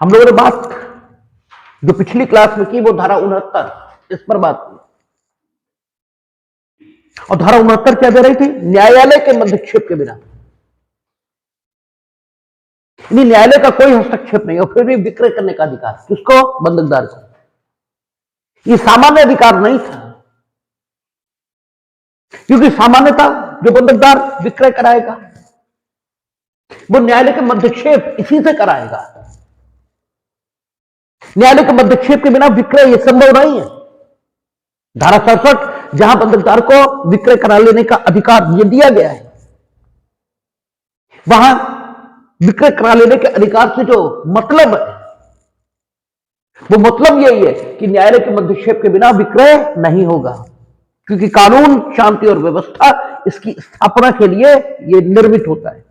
हम लोगों ने बात जो पिछली क्लास में की वो धारा 69 इस पर बात की। और धारा 69 क्या दे रही थी? न्यायालय के हस्तक्षेप के बिना, न्यायालय का कोई हस्तक्षेप नहीं और फिर भी विक्रय करने का अधिकार किसको? बंधकदार को। ये सामान्य अधिकार नहीं था, क्योंकि सामान्यता जो बंधकदार विक्रय कराएगा वो न्यायालय के हस्तक्षेप इसी से कराएगा। न्यायालय के हस्तक्षेप के बिना विक्रय ये संभव नहीं है। धारा 67 जहां बंधकदार को विक्रय करा लेने का अधिकार ये दिया गया है, वहां विक्रय करा लेने के अधिकार से जो मतलब है वो मतलब यही है कि न्यायालय के हस्तक्षेप के बिना विक्रय नहीं होगा, क्योंकि कानून, शांति और व्यवस्था इसकी स्थापना के लिए ये निर्मित होता है।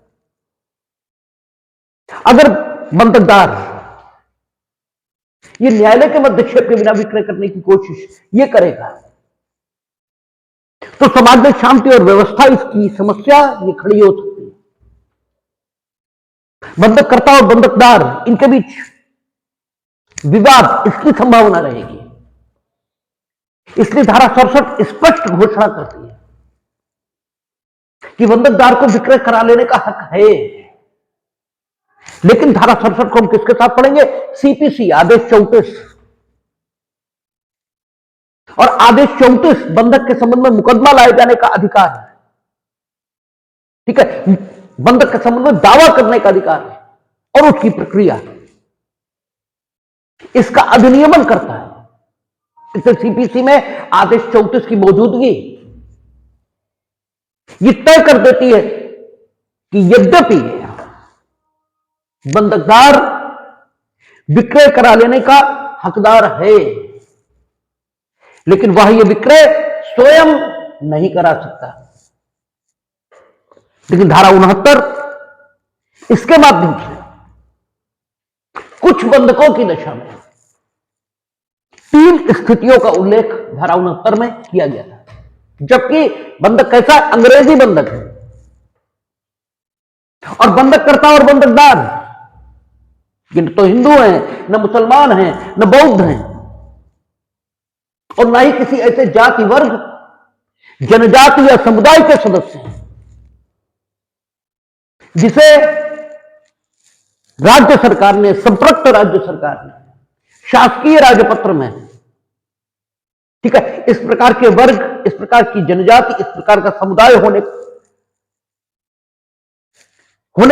अगर बंधकदार ये न्यायालय के हस्तक्षेप के बिना विक्रय करने की कोशिश ये करेगा तो समाज में शांति और व्यवस्था इसकी समस्या ये खड़ी हो सकती है। बंधककर्ता और बंधकदार इनके बीच विवाद इसकी संभावना रहेगी। इसलिए धारा 67 स्पष्ट घोषणा करती है कि बंधकदार को विक्रय करा लेने का हक है। लेकिन धारा 67 को हम किसके साथ पढ़ेंगे? सीपीसी आदेश 34। और आदेश 34 बंधक के संबंध में मुकदमा लाए जाने का अधिकार है। ठीक है, बंधक के संबंध में दावा करने का अधिकार है और उसकी प्रक्रिया इसका अधिनियमन करता है। इससे सीपीसी में आदेश 34 की मौजूदगी ये तय कर देती है कि यद्यपि बंधकदार विक्रय करा लेने का हकदार है, लेकिन वह यह विक्रय स्वयं नहीं करा सकता। लेकिन धारा 69 इसके माध्यम से कुछ बंधकों की दशा में 3 स्थितियों का उल्लेख धारा 69 में किया गया था। जबकि बंधक कैसा? अंग्रेजी बंधक है और बंधककर्ता और बंधकदार ये न तो हिंदू हैं, न मुसलमान हैं, न बौद्ध हैं और न ही किसी ऐसे जाति, वर्ग, जनजाति या समुदाय के सदस्य हैं जिसे राज्य सरकार ने, संप्रक्त राज्य सरकार ने शासकीय राजपत्र में, ठीक है, इस प्रकार के वर्ग, इस प्रकार की जनजाति, इस प्रकार का समुदाय होने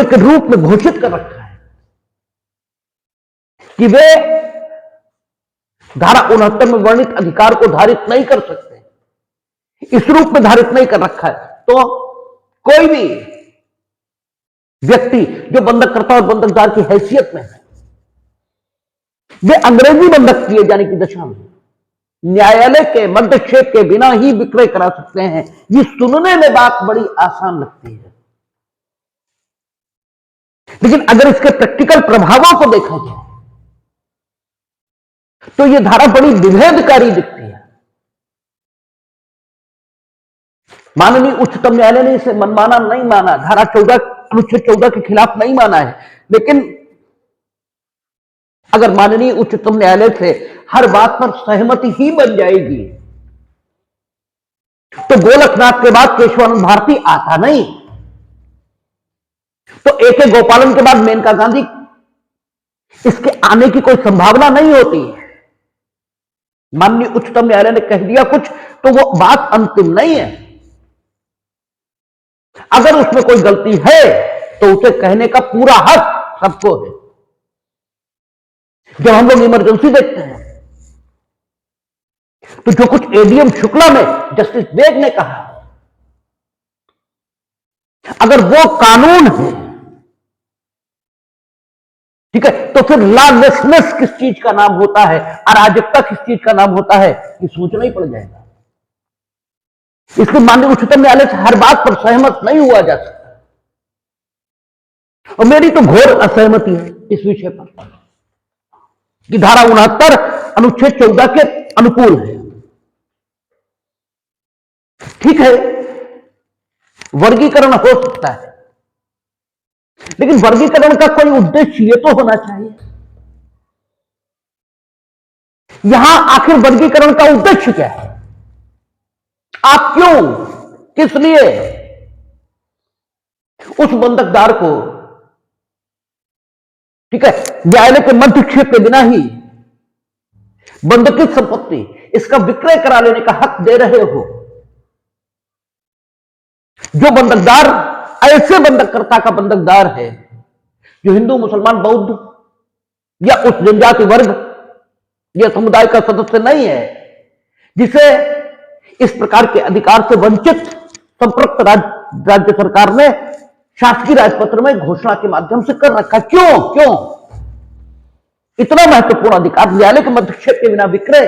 के रूप में घोषित कर रखा है कि वे धारा 69 में वर्णित अधिकार को धारित नहीं कर सकते। इस रूप में धारित नहीं कर रखा है तो कोई भी व्यक्ति जो बंधककर्ता और बंधकदार की हैसियत में है, वे अंग्रेजी बंधक किए जाने की दशा में न्यायालय के हस्तक्षेप के बिना ही विक्रय करा सकते हैं। ये सुनने में बात बड़ी आसान लगती है, लेकिन अगर इसके प्रैक्टिकल प्रभावों को देखा जाए तो यह धारा बड़ी विभेदकारी दिखती है। माननीय उच्चतम न्यायालय ने इसे मनमाना नहीं माना, धारा 14 अनुच्छेद 14 के खिलाफ नहीं माना है, लेकिन अगर माननीय उच्चतम न्यायालय से हर बात पर सहमति ही बन जाएगी तो गोलकनाथ के बाद केशवानंद भारती आता नहीं, तो ए.के. गोपालन के बाद मेनका गांधी, इसके आने की कोई संभावना नहीं होती। माननीय उच्चतम न्यायालय ने कह दिया कुछ तो वो बात अंतिम नहीं है। अगर उसमें कोई गलती है तो उसे कहने का पूरा हक सबको है। जब हम लोग इमरजेंसी देखते हैं तो जो कुछ एडीएम शुक्ला में जस्टिस बेग ने कहा, अगर वो कानून है, ठीक है, तो फिर लॉलेसनेस किस चीज का नाम होता है, अराजकता किस चीज का नाम होता है, ये सोचना ही पड़ जाएगा। इसलिए माननीय उच्चतम न्यायालय से हर बात पर सहमत नहीं हुआ जा सकता और मेरी तो घोर असहमति है इस विषय पर कि धारा 69 अनुच्छेद 14 के अनुकूल है। ठीक है, वर्गीकरण हो सकता है, लेकिन वर्गीकरण का कोई उद्देश्य ये तो होना चाहिए यहां आखिर वर्गीकरण का उद्देश्य क्या है? आप क्यों, किस लिए उस बंधकदार को, ठीक है, न्यायालय के मध्यक्षेप के बिना ही बंधकित संपत्ति इसका विक्रय करा लेने का हक दे रहे हो? जो बंधकदार ऐसे बंधककर्ता का बंधकदार है जो हिंदू, मुसलमान, बौद्ध या उस जनजाति वर्ग या समुदाय का सदस्य नहीं है, जिसे इस प्रकार के अधिकार से वंचित संप्रक्त राज्य सरकार ने शासकीय राजपत्र में घोषणा के माध्यम से कर रखा। क्यों इतना महत्वपूर्ण अधिकार न्यायालय के मध्यक्षेप के बिना विक्रय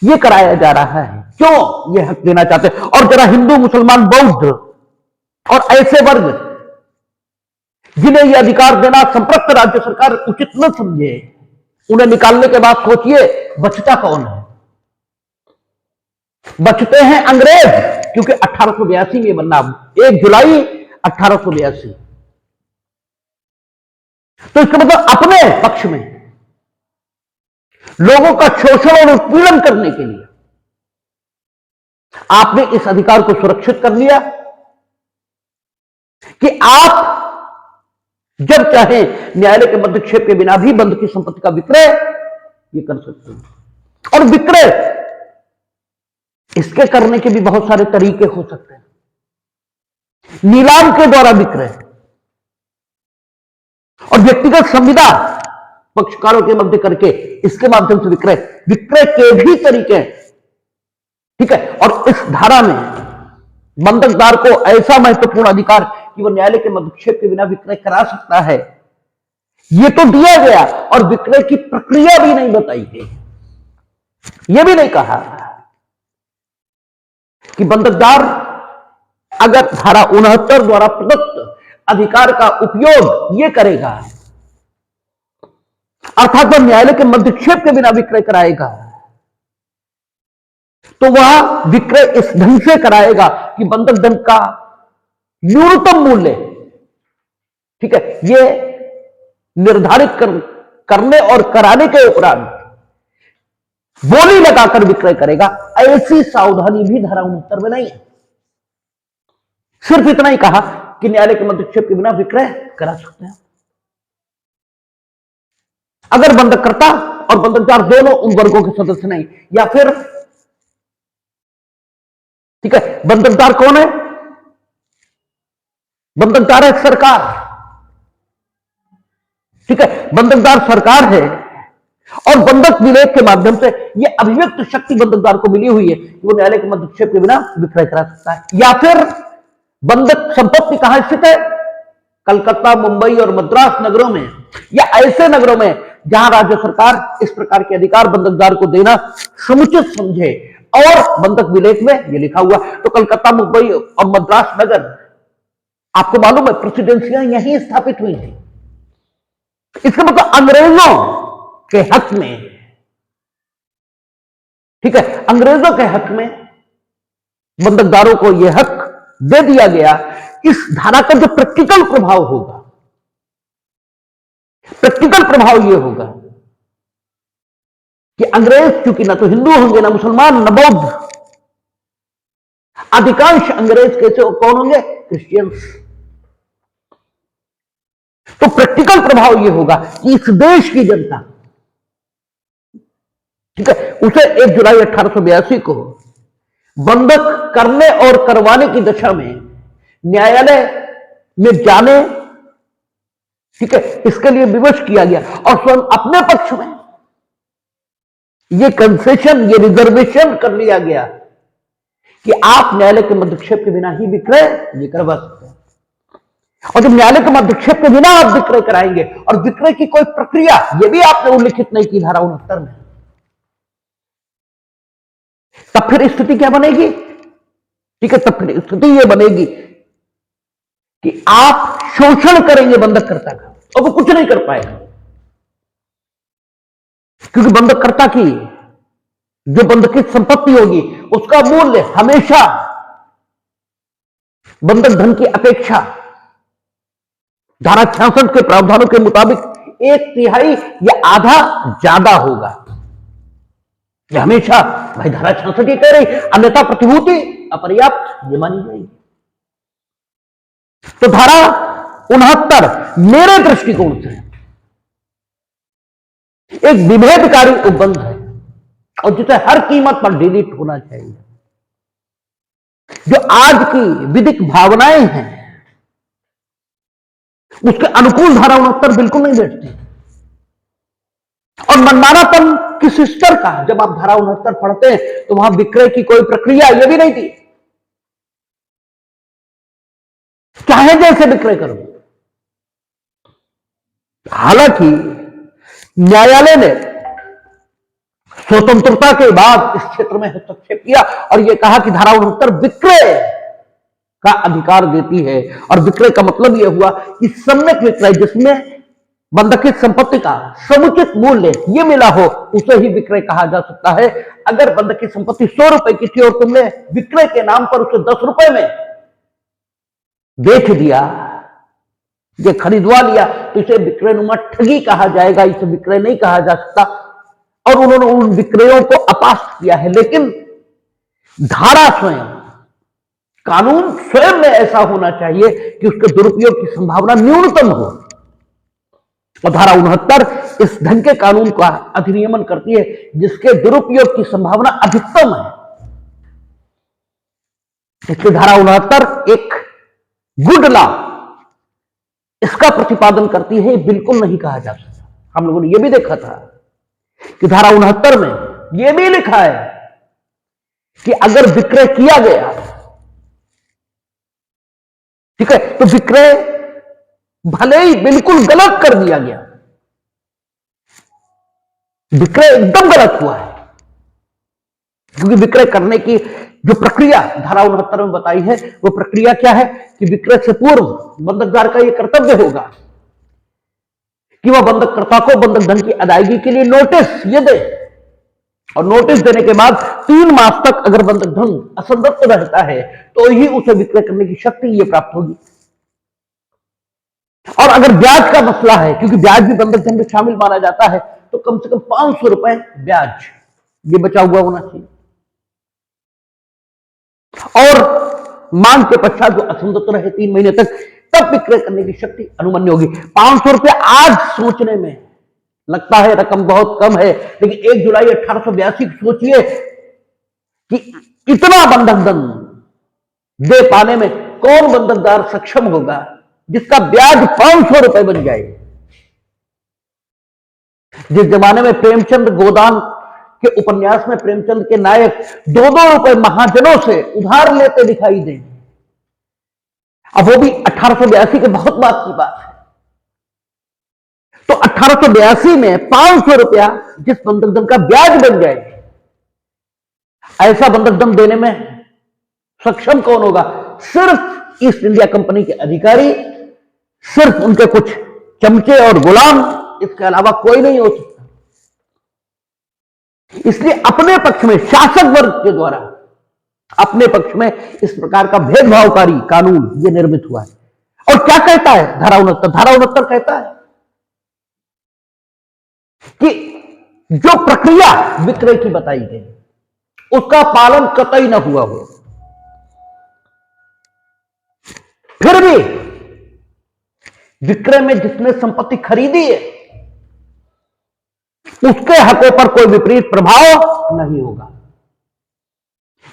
ये कराया जा रहा है? क्यों ये हक देना चाहते हैं? और जरा हिंदू, मुसलमान, बौद्ध और ऐसे वर्ग जिन्हें यह अधिकार देना संप्रक्त राज्य सरकार उचित न समझे, उन्हें निकालने के बाद सोचिए बचता कौन है? बचते हैं अंग्रेज, क्योंकि 1882 में बनना, 1 जुलाई 1882। तो इसका मतलब अपने पक्ष में लोगों का शोषण और उत्पीड़न करने के लिए आपने इस अधिकार को सुरक्षित कर लिया कि आप जब चाहे न्यायालय के मध्यक्षेप के बिना भी बंध की संपत्ति का विक्रय ये कर सकते हैं। और विक्रय इसके करने के भी बहुत सारे तरीके हो सकते हैं। नीलाम के द्वारा विक्रय और व्यक्तिगत संविदा पक्षकारों के मध्य करके इसके माध्यम से विक्रय के भी तरीके, ठीक है। और इस धारा में बंधकदार को ऐसा महत्वपूर्ण अधिकार कि वह न्यायालय के मध्यक्षेप के बिना विक्रय करा सकता है, यह तो दिया गया। और विक्रय की प्रक्रिया भी नहीं बताई गई, यह भी नहीं कहा कि बंधकदार अगर धारा 69 द्वारा प्रदत्त अधिकार का उपयोग यह करेगा, अर्थात वह न्यायालय के मध्यक्षेप के बिना विक्रय कराएगा, तो वह विक्रय इस ढंग से कराएगा कि बंधक धन का न्यूनतम मूल्य, ठीक है, यह निर्धारित करने और कराने के उपरांत बोली लगाकर विक्रय करेगा। ऐसी सावधानी भी धारा 69 में नहीं है। सिर्फ इतना ही कहा कि न्यायालय के मध्यक्षेप के बिना विक्रय करा सकते हैं अगर बंधककर्ता और बंधकदार दोनों उन वर्गों के सदस्य नहीं, या फिर, ठीक है, बंधकदार कौन है? बंधकदार है सरकार, ठीक है, बंधकदार सरकार है। और बंधक विलेख के माध्यम से यह अभिव्यक्त शक्ति बंधकदार को मिली हुई है कि वो न्यायालय के मध्यक्षेप के बिना विक्रय करा सकता है। या फिर बंधक संपत्ति कहां स्थित है? कलकत्ता, मुंबई और मद्रास नगरों में, या ऐसे नगरों में जहां राज्य सरकार इस प्रकार के अधिकार बंधकदार को देना समुचित समझे। और बंधक विलेख में यह लिखा हुआ, तो कलकत्ता, मुंबई और मद्रास नगर, आपको मालूम है प्रेसिडेंसियां यहीं स्थापित हुई थी। इसका मतलब अंग्रेजों के हक में, ठीक है, अंग्रेजों के हक में बंधकदारों को यह हक दे दिया गया। इस धारा का जो प्रैक्टिकल प्रभाव होगा, प्रैक्टिकल प्रभाव यह होगा कि अंग्रेज, क्योंकि ना तो हिंदू होंगे, ना मुसलमान, ना बौद्ध, अधिकांश अंग्रेज कैसे कौन होंगे? क्रिश्चियंस। तो प्रैक्टिकल प्रभाव यह होगा कि इस देश की जनता, ठीक है, उसे 1 जुलाई 1882 को बंधक करने और करवाने की दशा में न्यायालय में जाने, ठीक है, इसके लिए विवश किया गया। और स्वयं अपने पक्ष में यह कंसेशन, यह रिजर्वेशन कर लिया गया कि आप न्यायालय के मध्यक्षेप के बिना ही विक्रय ये करवा सकते हैं। और जब न्यायालय के मध्यक्षेप के बिना आप विक्रय कराएंगे, और विक्रय की कोई प्रक्रिया यह भी आपने उल्लिखित नहीं की धारा 69 में, तब फिर स्थिति क्या बनेगी? ठीक है, तब फिर स्थिति यह बनेगी कि आप शोषण करेंगे बंधककर्ता का, और वो कुछ नहीं कर पाएगा, क्योंकि बंधककर्ता की जो बंधकित संपत्ति होगी उसका मूल्य हमेशा बंधक धन की अपेक्षा धारा 66 के प्रावधानों के मुताबिक 1/3 या आधा ज्यादा होगा। ये हमेशा भाई धारा 66 ये कह रही, अन्यथा प्रतिभूति अपर्याप्त ये मानी जाएगी। तो धारा 69 मेरे दृष्टिकोण से एक विभेदकारी उपबंध है और जिसे हर कीमत पर डिलीट होना चाहिए। जो आज की विधिक भावनाएं हैं उसके अनुकूल धारा 69 बिल्कुल नहीं बैठती। और मनमानापन किस स्तर का, जब आप धारा 69 पढ़ते हैं तो वहां विक्रय की कोई प्रक्रिया यह भी नहीं थी, चाहे जैसे विक्रय करो। हालांकि न्यायालय ने स्वतंत्रता के बाद इस क्षेत्र में हस्तक्षेप किया और यह कहा कि धारा 69 विक्रय का अधिकार देती है। और विक्रय का मतलब यह हुआ कि सम्यक विक्रय, जिसमें बंधकित संपत्ति का समुचित मूल्य यह मिला हो, उसे ही विक्रय कहा जा सकता है। अगर बंधकित संपत्ति 100 रुपए की थी और तुमने विक्रय के नाम पर उसे 10 रुपए में बेच दिया, ये खरीदवा लिया, तो इसे विक्रयनुमा ठगी कहा जाएगा, इसे विक्रय नहीं कहा जा सकता। और उन्होंने उन विक्रयों को अपास्त किया है। लेकिन धारा स्वयं, कानून स्वयं में ऐसा होना चाहिए कि उसके दुरुपयोग की संभावना न्यूनतम हो। और धारा 69 इस ढंग के कानून का अधिनियमन करती है जिसके दुरुपयोग की संभावना अधिकतम है। इसलिए धारा 69 एक गुड लॉ इसका प्रतिपादन करती है, बिल्कुल नहीं कहा जा सकता। हम लोगों ने यह भी देखा था कि धारा 69 में यह भी लिखा है कि अगर विक्रय किया गया, ठीक है, तो विक्रय भले ही बिल्कुल गलत कर दिया गया, विक्रय एकदम गलत हुआ है, क्योंकि विक्रय करने की जो प्रक्रिया धारा 69 में बताई है वो प्रक्रिया क्या है कि विक्रय से पूर्व बंधकदार का यह कर्तव्य होगा कि वह बंधककर्ता को बंधक धन की अदायगी के लिए नोटिस ये दे, और नोटिस देने के बाद 3 मास तक अगर बंधक धन असंतुष्ट रहता है तो ही उसे विक्रय करने की शक्ति ये प्राप्त होगी। और अगर ब्याज का मसला है, क्योंकि ब्याज भी बंधक धन में शामिल माना जाता है, तो कम से कम 500 रुपए ब्याज ये बचा हुआ होना चाहिए। और मांग के पश्चात जो असंतुष्ट रहे 3 महीने तक, तब विक्रय करने की शक्ति अनुमन्य होगी। 500 रुपए आज सोचने में लगता है रकम बहुत कम है, लेकिन 1 जुलाई 1882 सोचिए कि इतना बंधक धन दे पाने में कौन बंधकदार सक्षम होगा जिसका ब्याज 500 रुपए बन जाए। जिस जमाने में प्रेमचंद गोदान के उपन्यास में प्रेमचंद के नायक 2-2 रुपए महाजनों से उधार लेते दिखाई दें, अब वो भी 1882 के बहुत बाद की बात है। तो 1882 में 500 रुपया जिस बंधक धन का ब्याज बन जाए, ऐसा बंधक धन देने में सक्षम कौन होगा? सिर्फ ईस्ट इंडिया कंपनी के अधिकारी, सिर्फ उनके कुछ चमचे और गुलाम, इसके अलावा कोई नहीं हो सकता। इसलिए अपने पक्ष में शासक वर्ग के द्वारा अपने पक्ष में इस प्रकार का भेदभावकारी कानून यह निर्मित हुआ है। और क्या कहता है धारा 69? धारा 69 कहता है कि जो प्रक्रिया विक्रय की बताई गई उसका पालन कतई न हुआ हो, फिर भी विक्रय में जिसने संपत्ति खरीदी है उसके हकों पर कोई विपरीत प्रभाव नहीं होगा।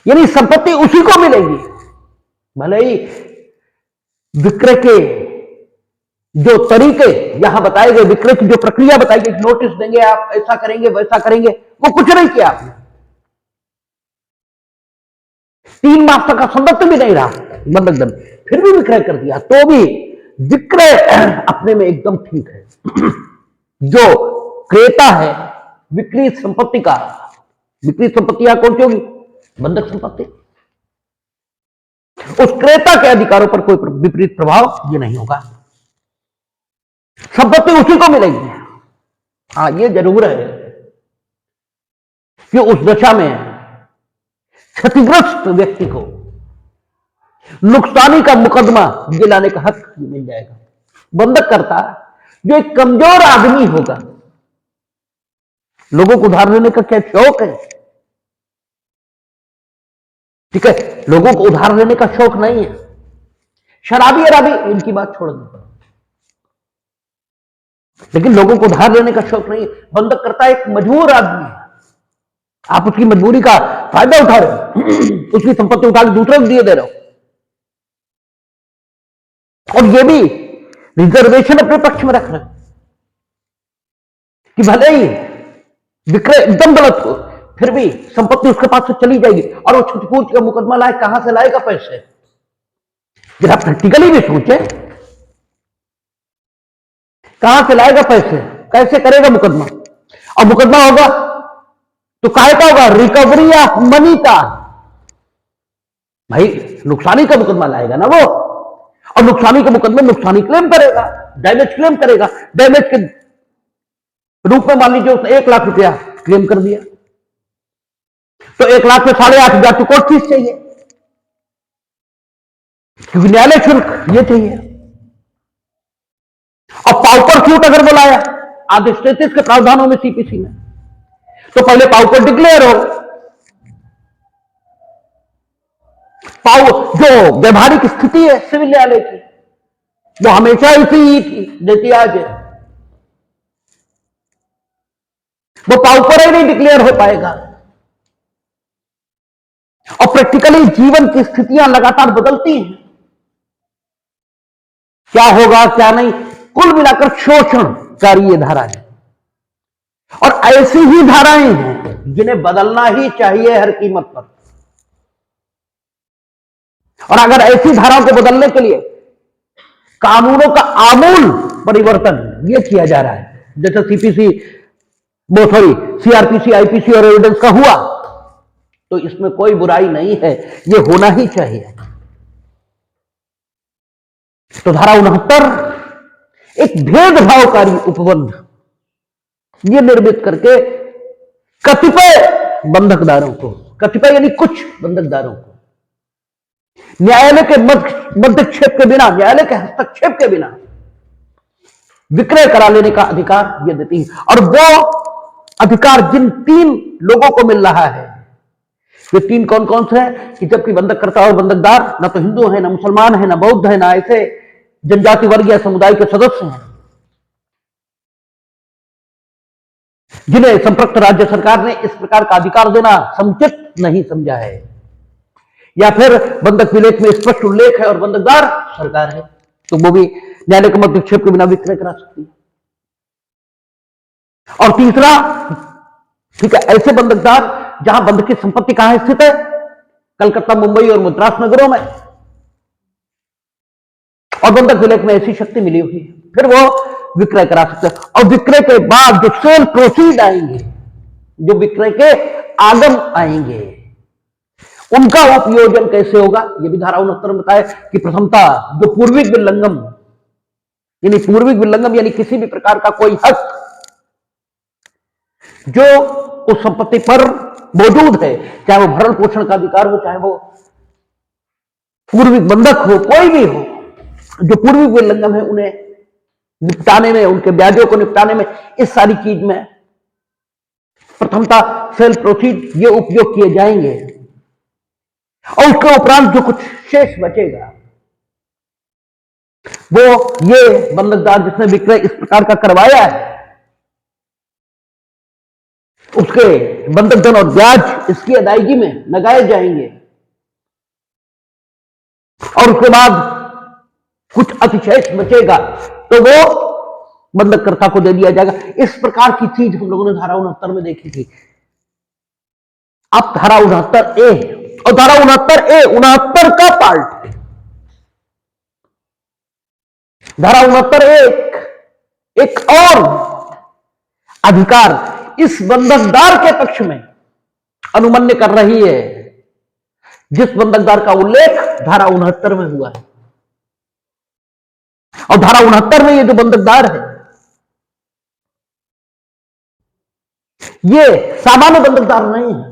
यानी संपत्ति उसी को मिलेगी, भले ही विक्रय के जो तरीके यहां बताए गए, विक्रय की जो प्रक्रिया बताई गई, नोटिस देंगे, आप ऐसा करेंगे वैसा करेंगे, वो कुछ नहीं किया आपने। 3 मास तक का संपत्ति भी नहीं रहा बंधक धन, फिर भी विक्रय कर दिया, तो भी विक्रय अपने में एकदम ठीक है। जो क्रेता है विक्रीत संपत्ति का, विक्रीत संपत्ति यहां कौन सी होगी? बंधक संपत्ति। उस क्रेता के अधिकारों पर कोई विपरीत प्रभाव ये नहीं होगा, संपत्ति उसी को मिलेगी। हां, ये जरूर है कि उस दशा में क्षतिग्रस्त व्यक्ति को नुकसानी का मुकदमा दिलाने का हक मिल जाएगा। बंधक करता जो एक कमजोर आदमी होगा, लोगों को उधार लेने का क्या शौक है, ठीक है, लोगों को उधार लेने का शौक नहीं है। शराबी अराबी इनकी बात छोड़ दो, लेकिन लोगों को उधार लेने का शौक नहीं है। बंधक करता एक मजबूर आदमी है, आप उसकी मजबूरी का फायदा उठा रहे हो, उसकी संपत्ति उठा के दूसरे को दिए दे रहे हो, और ये भी रिजर्वेशन अपने पक्ष में रख रहे हो कि भले ही विक्रय एकदम गलत हो, फिर भी संपत्ति उसके पास से चली जाएगी, और वो क्षतिपूर्ति का मुकदमा लाए, कहां से लाएगा पैसे? जरा प्रैक्टिकली भी सोचे, कहां से लाएगा पैसे, कैसे करेगा मुकदमा? और मुकदमा होगा तो काय का होगा? रिकवरी ऑफ मनी का। भाई नुकसानी का मुकदमा लाएगा ना वो, और नुकसानी के मुकदमे नुकसानी क्लेम करेगा, डैमेज क्लेम करेगा। डैमेज के रूप में मान लीजिए उसने 1 लाख रुपया क्लेम कर दिया, तो 1 लाख में 8,500 की कोर्ट फीस चाहिए, क्योंकि न्यायालय शुल्क ये चाहिए। और पाउपर सूट अगर बुलाया आदेश 33 के प्रावधानों में सीपीसी में, तो पहले पाउपर डिक्लेयर हो, जो व्यवहारिक स्थिति है सिविल न्यायालय की, वो हमेशा इसी ही थी जैसी आज है, वो पाउपर ही नहीं डिक्लेयर हो पाएगा। और प्रैक्टिकली जीवन की स्थितियां लगातार बदलती हैं, क्या होगा क्या नहीं, कुल मिलाकर शोषणकारी ये धारा है। और ऐसी ही धाराएं हैं जिन्हें बदलना ही चाहिए हर कीमत पर। और अगर ऐसी धाराओं को बदलने के लिए कानूनों का आमूल परिवर्तन ये किया जा रहा है, जैसे सीपीसी सीआरपीसी आईपीसी और एविडेंस का हुआ, तो इसमें कोई बुराई नहीं है, ये होना ही चाहिए। तो धारा 69 एक भेदभावकारी उपबंध ये निर्मित करके कतिपय बंधकदारों को, कतिपय यानी कुछ बंधकदारों को न्यायालय के मध्यक्षेप के बिना, न्यायालय के हस्तक्षेप के बिना विक्रय करा लेने का अधिकार ये देती है। और वो अधिकार जिन 3 लोगों को मिल रहा है, ये 3 कौन कौन से हैं कि जबकि बंधककर्ता और बंधकदार ना तो हिंदू है, ना मुसलमान है, ना बौद्ध है, ना ऐसे जनजाति वर्ग या समुदाय के सदस्य हैं जिन्हें संप्रक्त राज्य सरकार ने इस प्रकार का अधिकार देना समुचित नहीं समझा है, या फिर बंधक विलेख में स्पष्ट उल्लेख है और बंधकदार सरकार है, तो वो भी न्यायालय के मध्यक्षेप के बिना विक्रय करा सकती है। और तीसरा, ठीक है, ऐसे बंधकदार जहां बंधक की संपत्ति कहां स्थित है, कलकत्ता, मुंबई और मद्रास नगरों में, और बंधक विलेख में ऐसी शक्ति मिली हुई है, फिर वो विक्रय करा सकते हैं। और विक्रय के बाद जो सेल प्रोसीड आएंगे, जो विक्रय के आगम आएंगे, उनका उपयोजन कैसे होगा, यह भी धारा 69 में बताया कि प्रथमता जो पूर्विक विल्लंघम, यानी किसी भी प्रकार का कोई हक जो उस संपत्ति पर मौजूद है, चाहे वो भरण पोषण का अधिकार हो, चाहे वो पूर्विक बंधक हो, कोई भी हो, जो पूर्विक विल्लंघम है उन्हें निपटाने में, उनके ब्याजों को निपटाने में, इस सारी चीज में प्रथमता सेल प्रोसीड ये उपयोग किए जाएंगे। और उसके उपरांत जो कुछ शेष बचेगा वो ये बंधकदार जिसने विक्रय इस प्रकार का करवाया है, उसके बंधक धन और ब्याज इसकी अदायगी में लगाए जाएंगे। और उसके बाद कुछ अतिशेष बचेगा तो वो बंधककर्ता को दे दिया जाएगा। इस प्रकार की चीज हम लोगों ने धारा 69 में देखी थी। अब धारा 69A, और धारा 69A 69 का पार्ट है। धारा 69A एक और अधिकार इस बंधकदार के पक्ष में अनुमन्य कर रही है, जिस बंधकदार का उल्लेख धारा 69 में हुआ है। और धारा 69 में ये जो बंधकदार है, ये सामान्य बंधकदार नहीं है,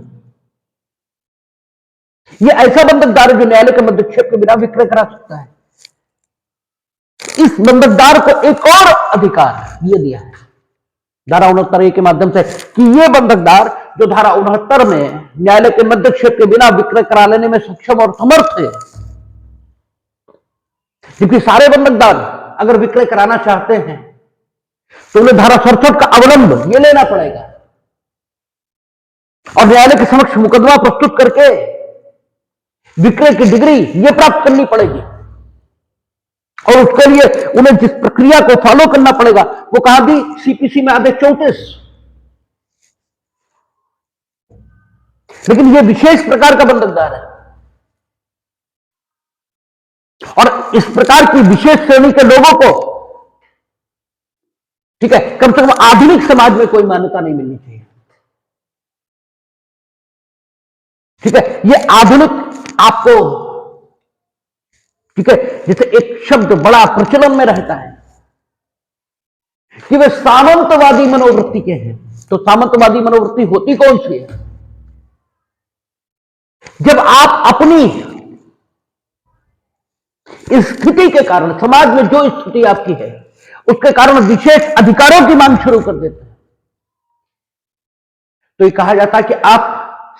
ये ऐसा बंधकदार है जो न्यायालय के मध्यक्षेप के बिना विक्रय करा सकता है। इस बंधकदार को एक और अधिकार ये दिया है धारा 69A के माध्यम से कि ये बंधकदार जो धारा 69 में न्यायालय के मध्यक्षेप के बिना विक्रय करा लेने में सक्षम और समर्थ है, क्योंकि सारे बंधकदार अगर विक्रय कराना चाहते हैं तो उन्हें धारा 67 का अवलंब ये लेना पड़ेगा और न्यायालय के समक्ष मुकदमा प्रस्तुत करके विक्रय की डिग्री ये प्राप्त करनी पड़ेगी और उसके लिए उन्हें जिस प्रक्रिया को फॉलो करना पड़ेगा वो कहा भी सीपीसी में आदेश 34। लेकिन ये विशेष प्रकार का बंधकदार है और इस प्रकार की विशेष श्रेणी के लोगों को, ठीक है, कम से कम आधुनिक समाज में कोई मान्यता नहीं मिलनी चाहिए। ठीक है, ये आधुनिक आपको, ठीक है, जैसे एक शब्द बड़ा प्रचलन में रहता है कि वे सामंतवादी मनोवृत्ति के हैं। तो सामंतवादी मनोवृत्ति होती कौन सी है? जब आप अपनी स्थिति के कारण, समाज में जो स्थिति आपकी है उसके कारण विशेष अधिकारों की मांग शुरू कर देते हैं, तो ये कहा जाता है कि आप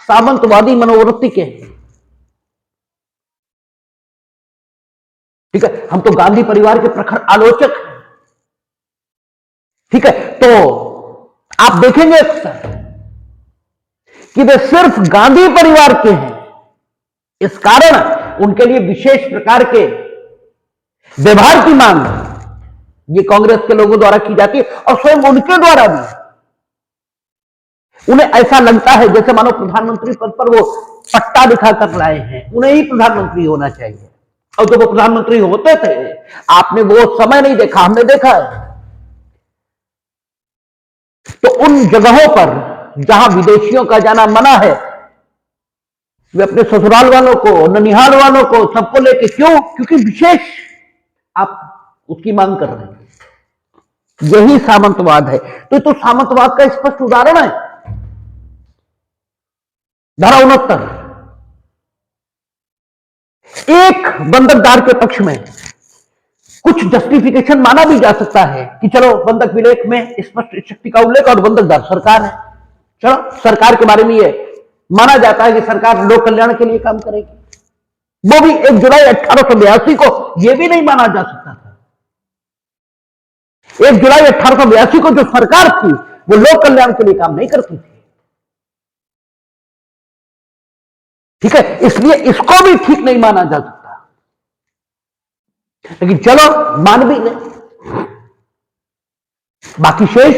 सामंतवादी मनोवृत्ति के हैं। ठीक है, हम तो गांधी परिवार के प्रखर आलोचक हैं। ठीक है, तो आप देखेंगे अक्सर कि वे सिर्फ गांधी परिवार के हैं, इस कारण उनके लिए विशेष प्रकार के व्यवहार की मांग ये कांग्रेस के लोगों द्वारा की जाती है और स्वयं उनके द्वारा भी। उन्हें ऐसा लगता है जैसे मानो प्रधानमंत्री पद पर वो पट्टा दिखा कर लाए हैं, उन्हें ही प्रधानमंत्री होना चाहिए। और जब वो प्रधानमंत्री होते थे, आपने वो समय नहीं देखा, हमने देखा है, तो उन जगहों पर जहां विदेशियों का जाना मना है, वे अपने ससुराल वालों को, ननिहाल वालों को, सबको लेके, क्यों? क्योंकि विशेष आप उसकी मांग कर रहे हैं। यही सामंतवाद है। तो सामंतवाद का स्पष्ट उदाहरण है धारा 69। एक बंधकदार के पक्ष में कुछ जस्टिफिकेशन माना भी जा सकता है कि चलो बंधक विलेख में स्पष्ट शक्ति का उल्लेख और बंधकदार सरकार है, चलो सरकार के बारे में ये माना जाता है कि सरकार लोक कल्याण के लिए काम करेगी। वो भी 1 जुलाई 1882 को यह भी नहीं माना जा सकता था। 1 जुलाई 1882 को जो सरकार थी वो लोक कल्याण के लिए काम नहीं करती थी। ठीक है, इसलिए इसको भी ठीक नहीं माना जा सकता। लेकिन चलो मान भी नहीं, बाकी शेष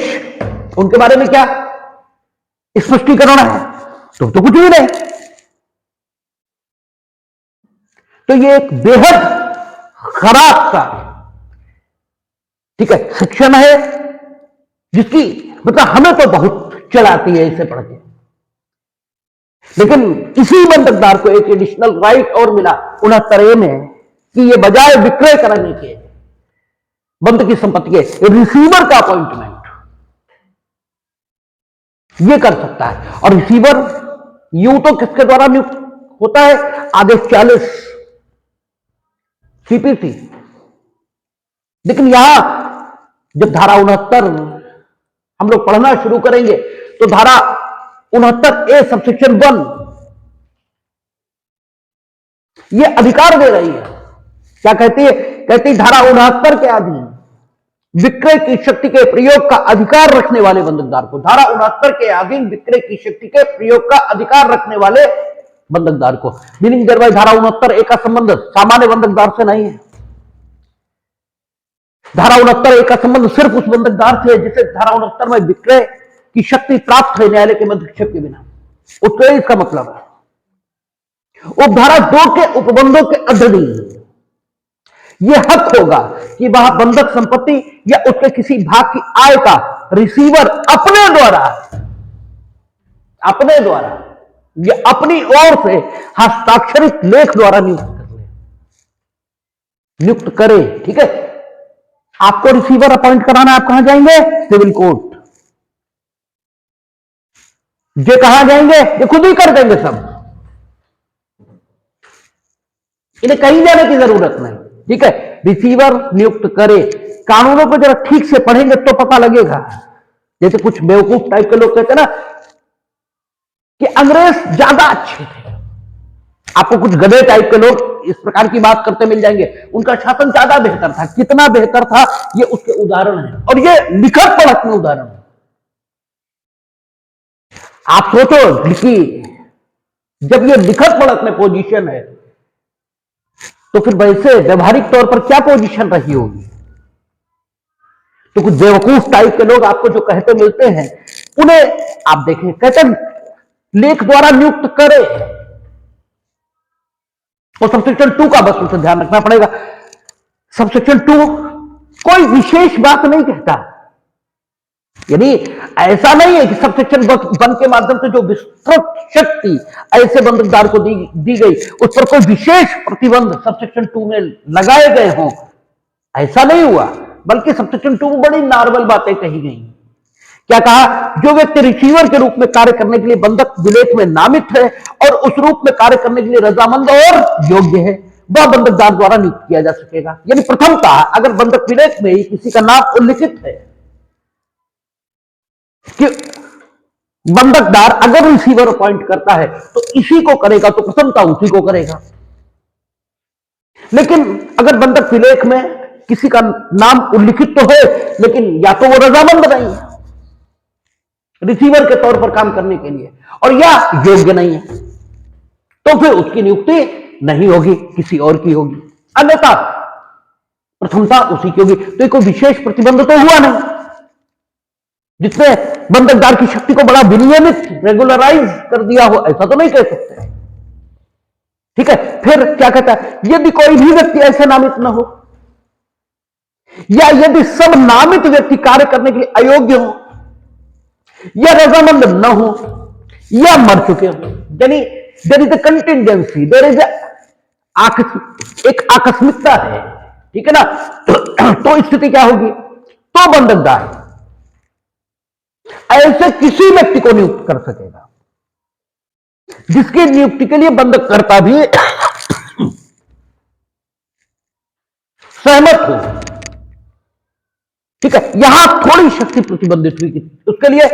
उनके बारे में क्या स्पष्टीकरण है? तो कुछ भी नहीं। तो ये एक बेहद खराब सा, ठीक है, शिक्षण है जिसकी मतलब हमें तो बहुत चलाती है इसे पढ़ के। लेकिन इसी बंधकदार को एक एडिशनल राइट और मिला 69 में कि ये बजाय विक्रय करने के बंधक की संपत्ति के रिसीवर का अपॉइंटमेंट ये कर सकता है। और रिसीवर यूं तो किसके द्वारा नियुक्त होता है? आदेश 40 सीपीसी। लेकिन यहां जब धारा 69 हम लोग पढ़ना शुरू करेंगे तो धारा 69A सबसेक्शन 1 ये अधिकार दे रही है। क्या कहती है? कहती धारा 69 के अधीन विक्रय की शक्ति के प्रयोग का अधिकार रखने वाले बंधकदार को, धारा 69 के अधीन विक्रय की शक्ति के प्रयोग का अधिकार रखने वाले बंधकदार को, मीनिंग देयर धारा 69A का संबंध सामान्य बंधकदार से नहीं है। धारा 69A का संबंध सिर्फ उस बंधकदार से है जिसे धारा 69 में विक्रय की शक्ति प्राप्त है न्यायालय के मध्यक्षेप के बिना। उससे इसका मतलब है उपधारा 2 के उपबंधों के अधीन यह हक होगा कि वह बंधक संपत्ति या उसके किसी भाग की आय का रिसीवर अपने द्वारा या अपनी ओर से हस्ताक्षरित लेख द्वारा नियुक्त करे। ठीक है, आपको रिसीवर अपॉइंट कराना, आप कहां जाएंगे? Civil court. ये कहां जाएंगे? ये खुद ही कर देंगे सब, इन्हें कहीं जाने की जरूरत नहीं। ठीक है, रिसीवर नियुक्त करे। कानूनों को जरा ठीक से पढ़ेंगे तो पता लगेगा। जैसे कुछ बेवकूफ टाइप के लोग कहते हैं ना, कि अंग्रेज ज्यादा अच्छे थे। आपको कुछ गधे टाइप के लोग इस प्रकार की बात करते मिल जाएंगे, उनका शासन ज्यादा बेहतर था। कितना बेहतर था ये उसके उदाहरण हैं, और ये लिखत पढ़त में उदाहरण है। आप सोचो कि जब ये लिखत पढ़त में पोजीशन है, तो फिर वैसे व्यवहारिक तौर पर क्या पोजीशन रही होगी। तो कुछ बेवकूफ टाइप के लोग आपको जो कहते मिलते हैं, उन्हें आप देखें, कहते लेख द्वारा नियुक्त करे, और सबसेक्शन 2 का बस उसे ध्यान रखना पड़ेगा। सबसेक्शन 2 कोई विशेष बात नहीं कहता, यानी ऐसा नहीं है कि सबसेक्शन 1 के माध्यम से जो विस्तृत शक्ति ऐसे बंदूकदार को दी गई, उस पर कोई विशेष प्रतिबंध सबसेक्शन 2 में लगाए गए हों, ऐसा नहीं हुआ। बल्कि सबसेक्शन 2 में बड़ी नॉर्मल बातें कही गई। क्या कहा, जो व्यक्ति रिसीवर के रूप में कार्य करने के लिए बंधक विलेख में नामित है और उस रूप में कार्य करने के लिए रजामंद और योग्य है, वह बंधकदार द्वारा नियुक्त किया जा सकेगा। यानी प्रथमतः अगर बंधक विलेख में ही किसी का नाम उल्लिखित है कि बंधकदार अगर रिसीवर अपॉइंट करता है तो इसी को करेगा, तो प्रथमतः उसी को करेगा। लेकिन अगर बंधक विलेख में किसी का नाम उल्लिखित तो है, लेकिन या तो वो रजामंद नहीं है रिसीवर के तौर पर काम करने के लिए, और या योग्य नहीं है, तो फिर उसकी नियुक्ति नहीं होगी, किसी और की होगी। अन्यथा प्रथमता उसी की होगी। तो कोई विशेष प्रतिबंध तो हुआ नहीं जिसने बंधकदार की शक्ति को बड़ा विनियमित रेगुलराइज कर दिया हो, ऐसा तो नहीं कह सकते। ठीक है, फिर क्या कहता है, यदि कोई भी व्यक्ति ऐसे नामित न हो, या यदि सब नामित व्यक्ति कार्य करने के लिए अयोग्य हो, या रजामंद न हो, या मर चुके हो, यानी there is a contingency, there is एक आकस्मिकता है, ठीक है ना। तो स्थिति क्या होगी, तो बंधकदार ऐसे किसी व्यक्ति को नियुक्त कर सकेगा जिसकी नियुक्ति के लिए बंधककर्ता भी सहमत हो। ठीक है, यहां थोड़ी शक्ति प्रतिबंधित हुई उसके लिए,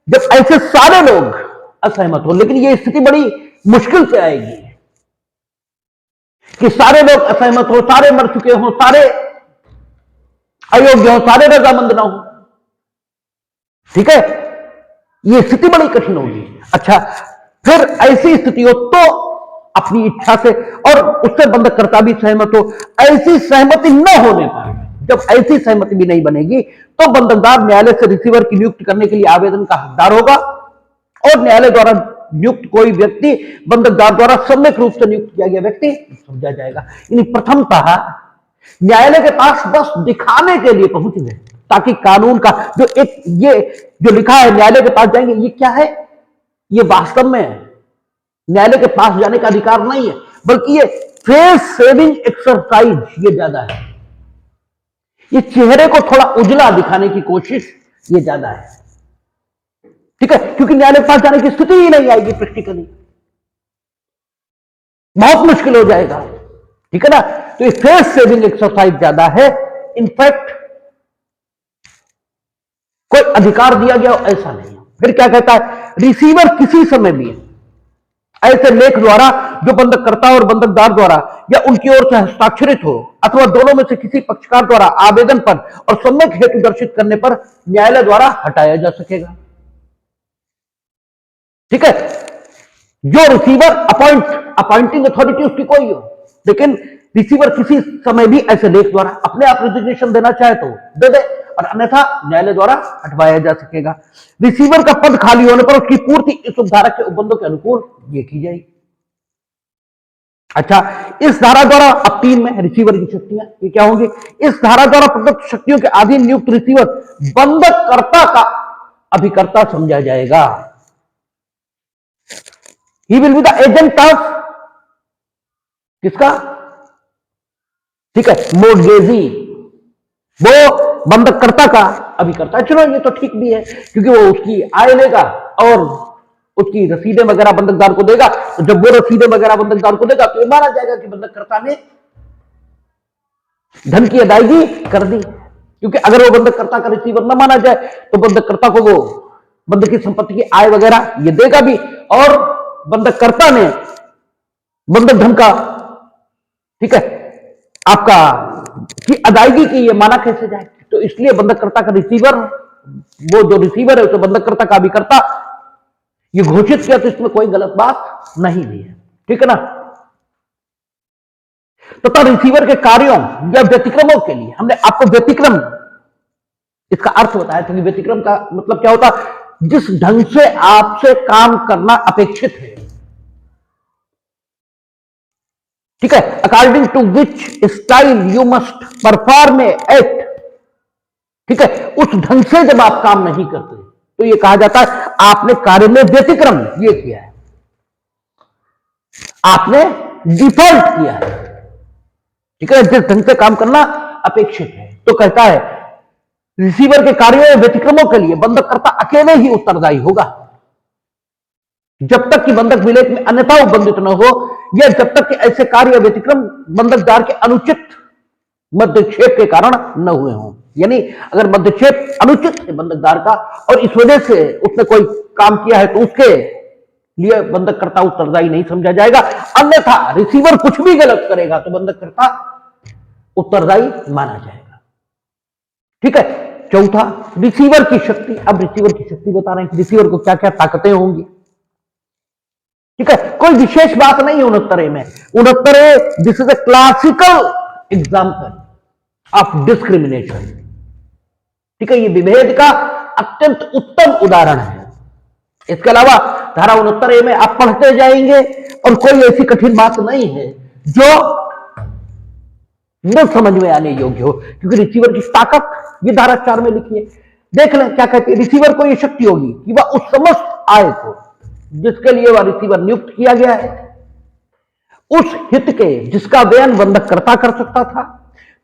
जब ऐसे सारे लोग असहमत हो। लेकिन यह स्थिति बड़ी मुश्किल से आएगी कि सारे लोग असहमत हो, सारे मर चुके हो, सारे अयोग्य हो, सारे रजामंद ना हो। ठीक है, यह स्थिति बड़ी कठिन होगी। अच्छा, फिर ऐसी स्थिति हो तो अपनी इच्छा से और उससे बंधककर्ता भी सहमत हो, ऐसी सहमति न होने पर, जब ऐसी सहमति भी नहीं बनेगी, तो बंधकदार न्यायालय से रिसीवर की नियुक्ति करने के लिए आवेदन का हकदार होगा, और न्यायालय द्वारा नियुक्त कोई व्यक्ति बंधकदार द्वारा सम्यक रूप से नियुक्त किया गया व्यक्ति समझा जाएगा। यानी प्रथमतः न्यायालय के पास बस दिखाने के लिए पहुंच गए, ताकि कानून का जो एक ये जो लिखा है न्यायालय के पास जाएंगे, ये क्या है, ये वास्तव में न्यायालय के पास जाने का अधिकार नहीं है, बल्कि ये फेस सेविंग एक्सरसाइज ये ज्यादा है। ये चेहरे को थोड़ा उजला दिखाने की कोशिश ये ज्यादा है। ठीक है, क्योंकि न्यायालय के पास जाने की स्थिति ही नहीं आएगी, प्रैक्टिकली बहुत मुश्किल हो जाएगा। ठीक है ना, तो ये फेस सेविंग एक्सरसाइज ज्यादा है। इनफैक्ट कोई अधिकार दिया गया ऐसा नहीं है। फिर क्या कहता है, रिसीवर किसी समय भी ऐसे लेख द्वारा जो बंधककर्ता और बंधकदार द्वारा या उनकी ओर से हस्ताक्षरित हो, अथवा दोनों में से किसी पक्षकार द्वारा आवेदन पर और सम्यक हेतु दर्शित करने पर न्यायालय द्वारा हटाया जा सकेगा। ठीक है, जो रिसीवर अपॉइंटिंग अथॉरिटी उसकी कोई हो, लेकिन रिसीवर किसी समय भी ऐसे लेख द्वारा अपने आप रेजिग्नेशन देना चाहे तो दे दे, और अन्यथा न्यायालय द्वारा हटवाया जा सकेगा। रिसीवर का पद खाली होने पर उसकी पूर्ति इस उपधारा के उपबंधों के अनुकूल ये की जाएगी। अच्छा, इस धारा द्वारा अब 3 में रिसीवर की शक्तियां ये क्या होंगी, इस धारा द्वारा प्रदत्त शक्तियों के अधीन नियुक्त रिसीवर बंधककर्ता का अभिकर्ता समझा जाएगा। He will be the agent of किसका, ठीक है, मोर्टगेजी, वो बंधककर्ता का अभिकर्ता। चलो ये तो ठीक भी है, क्योंकि वो उसकी आय लेगा और उसकी रसीदें वगैरह बंधकदार को देगा। तो जब वो रसीदें वगैरह बंधकदार को देगा तो ये माना जाएगा कि बंधककर्ता ने धन की अदायगी कर दी, क्योंकि अगर वो बंधककर्ता का रिसीवर न माना जाए तो बंधककर्ता को वो बंधक की संपत्ति की आय वगैरह ये देगा भी, और बंधककर्ता ने बंधक धन का, ठीक है, आपका की अदायगी की, ये माना कैसे जाए? तो इसलिए बंधककर्ता का रिसीवर, वो जो रिसीवर है उसे बंधककर्ता का अभिकर्ता ये घोषित किया, तो इसमें कोई गलत बात नहीं भी है, ठीक है ना। तो रिसीवर के कार्यों या व्यतिक्रमों के लिए हमने आपको व्यतिक्रम इसका अर्थ बताया था कि व्यतिक्रम का मतलब क्या होता, जिस ढंग से आपसे काम करना अपेक्षित है, ठीक है, according to which style you must perform a act, ठीक है, उस ढंग से जब आप काम नहीं करते तो यह कहा जाता है आपने कार्य में व्यतिक्रम ये किया है, आपने डिफॉल्ट किया है, ठीक है, जिस ढंग से काम करना अपेक्षित है। तो कहता है रिसीवर के कार्यों या व्यतिक्रमों के लिए बंधककर्ता अकेले ही उत्तरदायी होगा, जब तक कि बंधक विलेख में अन्यथा उबंधित न हो, या जब तक कि ऐसे कार्य या व्यतिक्रम बंधकदार के अनुचित मध्यक्षेप के कारण न हुए हों। यानी अगर मध्यक्षेप अनुचित है बंधकदार का और इस वजह से उसने कोई काम किया है तो उसके लिए बंधककर्ता उत्तरदायी नहीं समझा जाएगा, अन्यथा रिसीवर कुछ भी गलत करेगा तो बंधककर्ता उत्तरदायी माना जाएगा, ठीक है। चौथा, रिसीवर की शक्ति। अब रिसीवर की शक्ति बता रहे हैं कि रिसीवर को क्या क्या ताकतें होंगी, ठीक है। कोई विशेष बात नहीं है 69 में। 69 this is a classical example of discrimination, ठीक है, ये विभेद का अत्यंत उत्तम उदाहरण है। इसके अलावा धारा 69 में आप पढ़ते जाएंगे और कोई ऐसी कठिन बात नहीं है जो न समझ में आने योग्य हो, क्योंकि रिसीवर की ताकत ये धारा 4 में लिखी है। देख लें क्या कहती है, रिसीवर को यह शक्ति होगी कि वह उस समस्त आय को जिसके लिए वह रिसीवर नियुक्त किया गया है, उस हित के जिसका व्ययन बंधककर्ता कर सकता था,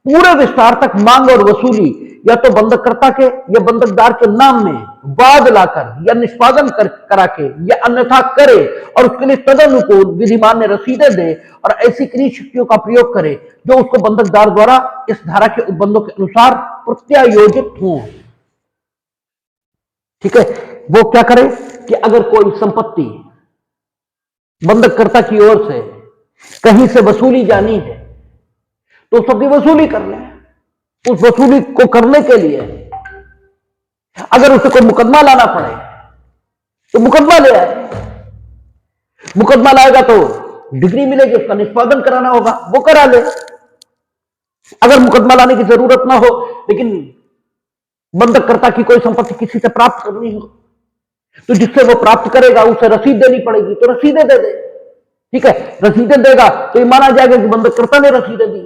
पूरे विस्तार तक मांग और वसूली या तो बंधककर्ता के या बंधकदार के नाम में बाद लाकर या निष्पादन करा के या अन्यथा करे और उसके लिए तदनुकूल विधिमान्य रसीदें दे और ऐसी किन्हीं शक्तियों का प्रयोग करे जो उसको बंधकदार द्वारा इस धारा के उपबंधों के अनुसार प्रत्यायोजित हों, ठीक है। वो क्या करे कि अगर कोई संपत्ति बंधककर्ता की ओर से कहीं से वसूली जानी है तो सबकी वसूली कर ले। उस वसूली को करने के लिए अगर उसे कोई मुकदमा लाना पड़े तो मुकदमा ले आए, मुकदमा लाएगा तो डिग्री मिलेगी, उसका निष्पादन कराना होगा, वो करा ले। अगर मुकदमा लाने की जरूरत ना हो लेकिन बंधककर्ता की कोई संपत्ति किसी से प्राप्त करनी हो तो जिससे वो प्राप्त करेगा उसे रसीद देनी पड़ेगी, तो रसीदें दे दे, ठीक है। रसीदें देगा तो ये माना जाएगा कि बंधककर्ता ने रसीदें दी,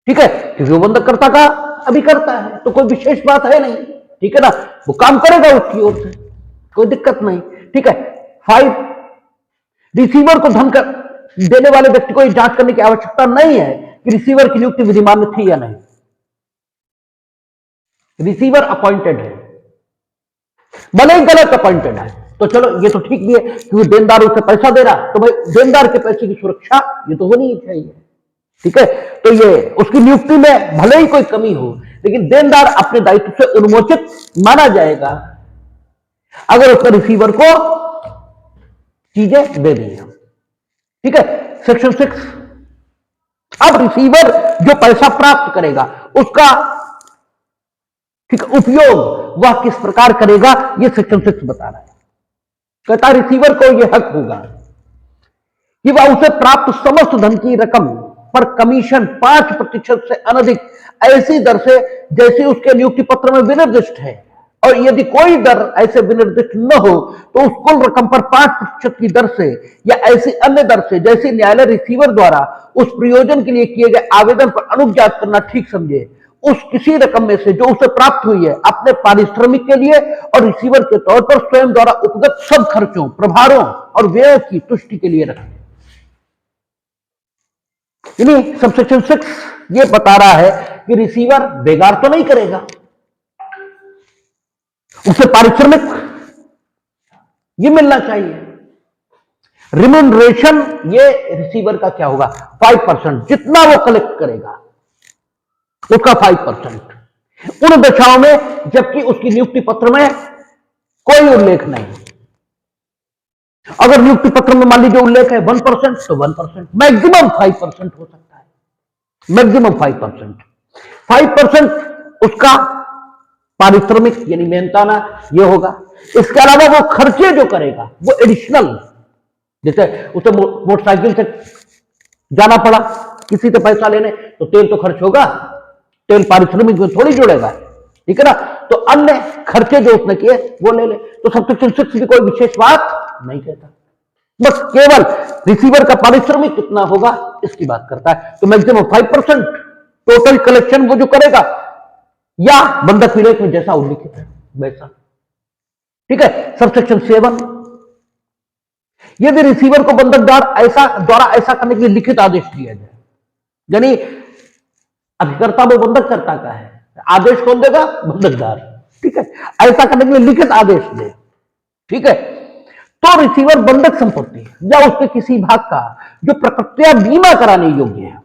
ठीक है, क्योंकि वो बंधककर्ता का अभिकर्ता है, तो कोई विशेष बात है नहीं, ठीक है ना। वो काम करेगा उसकी ओर से, कोई दिक्कत नहीं, ठीक है। 5, रिसीवर को धन देने वाले व्यक्ति को जांच करने की आवश्यकता नहीं है कि रिसीवर की नियुक्ति विधिमान्य थी या नहीं। रिसीवर अपॉइंटेड है, भले ही गलत अपॉइंटेड है तो चलो ये तो ठीक भी है, क्योंकि देनदार उसे पैसा दे रहा तो भाई देनदार के पैसे की सुरक्षा ये तो होनी ही चाहिए, ठीक है। तो ये उसकी नियुक्ति में भले ही कोई कमी हो लेकिन देनदार अपने दायित्व से उन्मोचित माना जाएगा अगर उसने रिसीवर को चीजें दे दी, ठीक है। सेक्शन 6, अब रिसीवर जो पैसा प्राप्त करेगा उसका, ठीक, उपयोग वह किस प्रकार करेगा यह सेक्शन 6 बता रहा है। कहता रिसीवर को यह हक होगा कि वह उसे प्राप्त समस्त धन की रकम पर कमीशन 5% से अनधिक ऐसी दर से जैसी उसके नियुक्ति पत्र में विनिर्दिष्ट है, और यदि कोई दर ऐसे विनिर्दिष्ट न हो तो उस कुल रकम पर 5% की दर से या ऐसी अन्य दर से जैसी न्यायालय रिसीवर द्वारा उस प्रयोजन के लिए किए गए आवेदन पर अनुज्ञात करना ठीक समझे, उस किसी रकम में से जो उसे प्राप्त हुई है अपने पारिश्रमिक के लिए और रिसीवर के तौर पर स्वयं द्वारा उपगत सब खर्चों, प्रभारों और व्यय की तुष्टि के लिए रखें। सबसेक्शन 6 ये बता रहा है कि रिसीवर बेगार तो नहीं करेगा, उसे पारिश्रमिक ये मिलना चाहिए। रिम्यूनरेशन ये रिसीवर का क्या होगा, 5%, जितना वो कलेक्ट करेगा उसका 5%, उन दशाओं में जबकि उसकी नियुक्ति पत्र में कोई उल्लेख नहीं, अगर नियुक्ति पत्र में मान लीजिए उल्लेख है 1% तो 1%, मैक्सिमम 5% हो सकता है, मैक्सिमम 5%। 5% उसका पारिश्रमिक यानी मेहनताना ये होगा। इसके अलावा वो खर्चे जो करेगा वो एडिशनल, जैसे उसे मोटरसाइकिल से जाना पड़ा किसी से पैसा लेने तो तेल तो खर्च होगा, तेल पारिश्रमिक में थोड़ी जुड़ेगा, ठीक है ना। तो अन्य खर्चे जो उसने किए वो ले ले। तो सबसेक्शन 6 भी कोई विशेष बात नहीं कहता, बस केवल रिसीवर का पारिश्रमिक कितना होगा इसकी बात करता है। तो मैक्सिमम 5% टोटल कलेक्शन वो जो करेगा या बंधक विलेख में जैसा उल्लिखित है वैसा, ठीक है। सबसेक्शन 7, यदि रिसीवर को बंधकदार द्वारा ऐसा करने के लिए लिखित आदेश दिया जाए, यानी अभिकर्ता वो बंधककर्ता का है, आदेश कौन देगा? बंधकदार, ठीक है। ऐसा करने के लिए लिखित आदेश दे, ठीक है, तो रिसीवर बंधक संपत्ति या उसके किसी भाग का जो प्रकृत्या बीमा कराने योग्य है,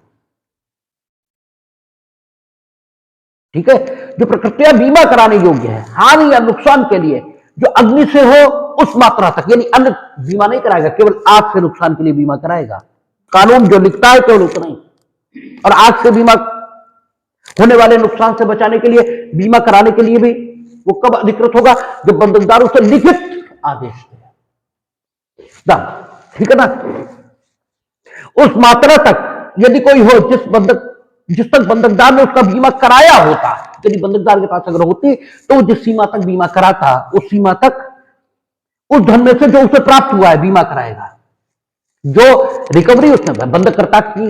ठीक है, जो प्रकृत्या बीमा कराने योग्य है, हानि या नुकसान के लिए जो अग्नि से हो उस मात्रा तक, यानी अन्य बीमा नहीं कराएगा, केवल आग से नुकसान के लिए बीमा कराएगा। कानून जो लिखता है केवल उतना ही। और आग से बीमा होने वाले नुकसान से बचाने के लिए बीमा कराने के लिए भी वो कब अधिकृत होगा? जब बंधकदार उसे लिखित आदेश दे, ठीक है ना। उस मात्रा तक यदि कोई हो जिस तक बंधकदार ने उसका बीमा कराया होता, यदि बंधकदार के पास अगर होती तो वो जिस सीमा तक बीमा कराता उस सीमा तक उस धन में से जो उसे प्राप्त हुआ है बीमा कराएगा। जो रिकवरी उसने बंधककर्ता की